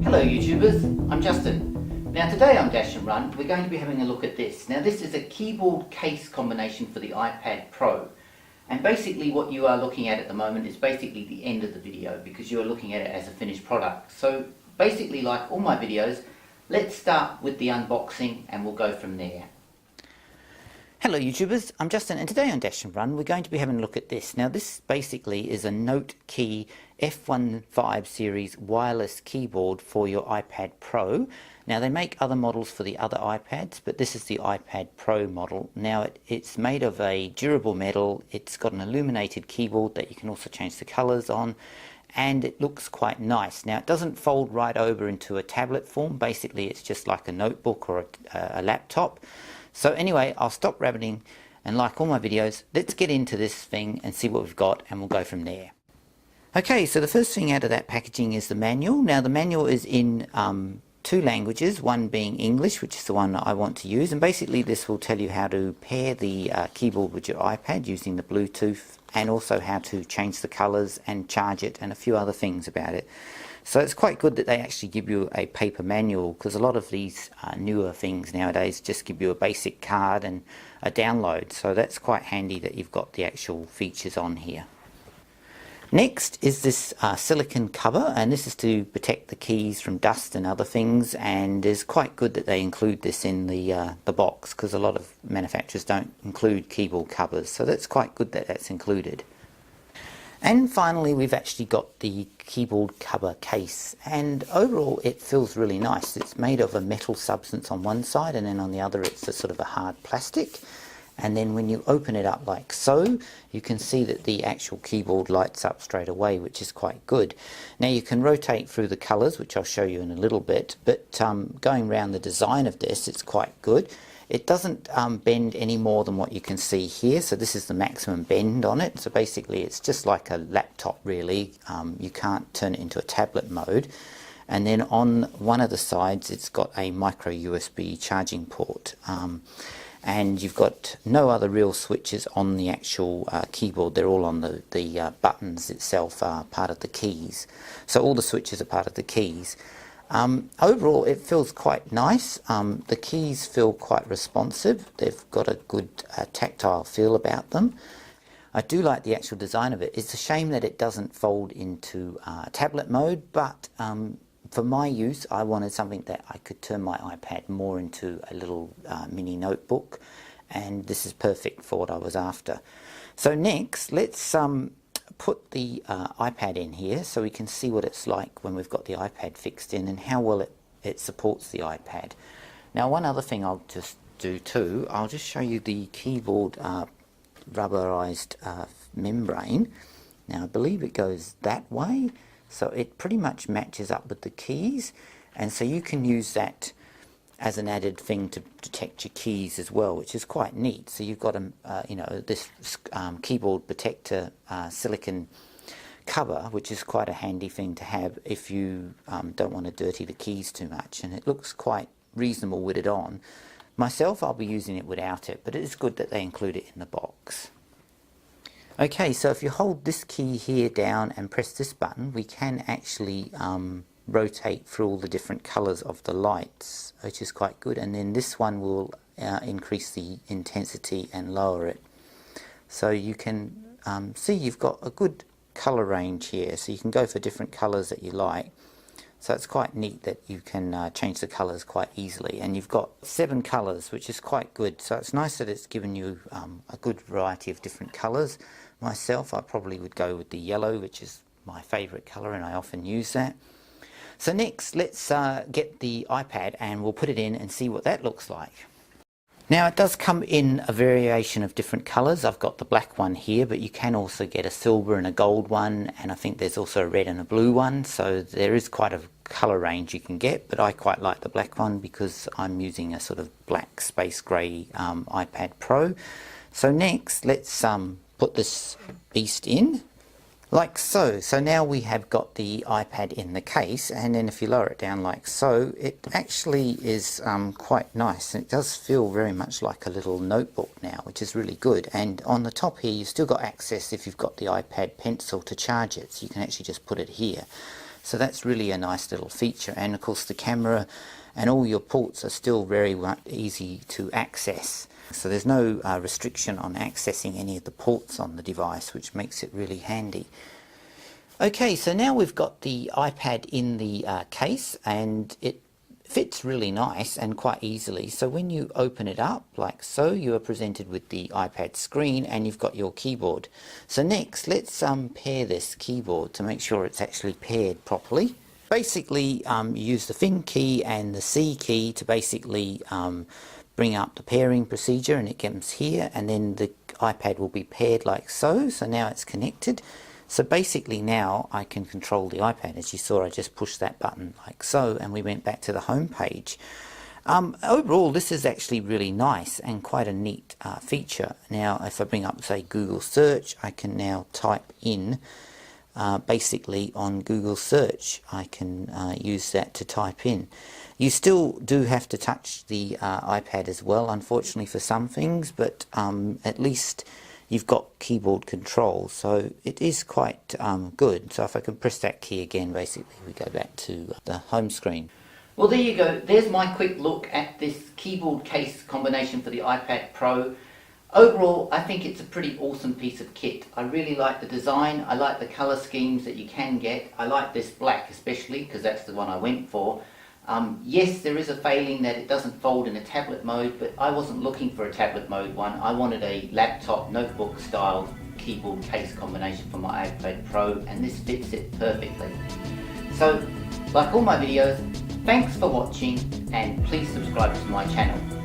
Hello YouTubers, I'm Justin. Now today on Dashandrun we're going to be having a look at this. Now this is a keyboard case combination for the iPad Pro, and basically what you are looking at the moment is basically the end of the video because you are looking at it as a finished product. So basically, like all my videos, let's start with the unboxing and we'll go from there. Hello YouTubers, I'm Justin, and today on Dashandrun we're going to be having a look at this. Now this basically is a Note Key F15 series wireless keyboard for your iPad Pro. Now they make other models for the other iPads, but this is the iPad Pro model. Now it's made of a durable metal, it's got an illuminated keyboard that you can also change the colours on, and it looks quite nice. Now it doesn't fold right over into a tablet form, basically it's just like a notebook or a laptop. So anyway, I'll stop rabbiting, and like all my videos, let's get into this thing and see what we've got, and we'll go from there. Okay, so the first thing out of that packaging is the manual. Now the manual is in two languages, one being English, which is the one that I want to use, and basically this will tell you how to pair the keyboard with your iPad using the Bluetooth, and also how to change the colours and charge it, and a few other things about it. So it's quite good that they actually give you a paper manual, because a lot of these newer things nowadays just give you a basic card and a download, so that's quite handy that you've got the actual features on here. Next is this silicone cover, and this is to protect the keys from dust and other things, and it's quite good that they include this in the box, because a lot of manufacturers don't include keyboard covers, so that's quite good that that's included. And finally we've actually got the keyboard cover case, and overall it feels really nice. It's made of a metal substance on one side, and then on the other it's a sort of a hard plastic. And then when you open it up like so, you can see that the actual keyboard lights up straight away, which is quite good. Now you can rotate through the colours, which I'll show you in a little bit, but going around the design of this, it's quite good. It doesn't bend any more than what you can see here, so this is the maximum bend on it. So basically it's just like a laptop really, you can't turn it into a tablet mode. And then on one of the sides it's got a micro USB charging port. And you've got no other real switches on the actual keyboard. They're all on the buttons itself, are part of the keys. So all the switches are part of the keys. Overall it feels quite nice. The keys feel quite responsive. They've got a good tactile feel about them. I do like the actual design of it. It's a shame that it doesn't fold into tablet mode, but for my use I wanted something that I could turn my iPad more into a little mini notebook, and this is perfect for what I was after. So next let's put the iPad in here so we can see what it's like when we've got the iPad fixed in and how well it supports the iPad. Now one other thing I'll just do too, I'll just show you the keyboard rubberized membrane. Now I believe it goes that way, so it pretty much matches up with the keys, and so you can use that as an added thing to protect your keys as well, which is quite neat. So you've got this keyboard protector silicone cover, which is quite a handy thing to have if you don't want to dirty the keys too much, and it looks quite reasonable with it on. Myself, I'll be using it without it, but it is good that they include it in the box. Okay, so if you hold this key here down and press this button, we can actually rotate through all the different colours of the lights, which is quite good, and then this one will increase the intensity and lower it. So you can see you've got a good colour range here, so you can go for different colours that you like. So it's quite neat that you can change the colours quite easily, and you've got 7 colours, which is quite good. So it's nice that it's given you a good variety of different colours. Myself, I probably would go with the yellow, which is my favourite colour, and I often use that. So next, let's get the iPad and we'll put it in and see what that looks like. Now it does come in a variation of different colours. I've got the black one here, but you can also get a silver and a gold one, and I think there's also a red and a blue one, so there is quite a colour range you can get, but I quite like the black one because I'm using a sort of black space grey iPad Pro. So next, let's put this beast in. Like so. So now we have got the iPad in the case, and then if you lower it down like so, it actually is quite nice. It does feel very much like a little notebook now, which is really good. And on the top here, you've still got access if you've got the iPad Pencil to charge it, so you can actually just put it here. So that's really a nice little feature, and of course the camera and all your ports are still very easy to access. So there's no restriction on accessing any of the ports on the device, which makes it really handy. Okay, so now we've got the iPad in the case, and it fits really nice and quite easily. So when you open it up like so, you are presented with the iPad screen and you've got your keyboard. So next, let's pair this keyboard to make sure it's actually paired properly. Basically, you use the Fin key and the C key to basically bring up the pairing procedure, and it comes here, and then the iPad will be paired like so. So now it's connected. So basically now I can control the iPad. As you saw, I just pushed that button like so, and we went back to the home page. Overall, this is actually really nice and quite a neat feature. Now, if I bring up, say, Google Search, I can now type in, basically on Google Search, I can use that to type in. You still do have to touch the iPad as well, unfortunately, for some things, but at least you've got keyboard control, so it is quite good. So if I can press that key again, basically we go back to the home screen. Well, there you go. There's my quick look at this keyboard case combination for the iPad Pro. Overall, I think it's a pretty awesome piece of kit. I really like the design. I like the colour schemes that you can get. I like this black especially, because that's the one I went for. Yes, there is a failing that it doesn't fold in a tablet mode, but I wasn't looking for a tablet mode one. I wanted a laptop, notebook style keyboard case combination for my iPad Pro, and this fits it perfectly. So, like all my videos, thanks for watching, and please subscribe to my channel.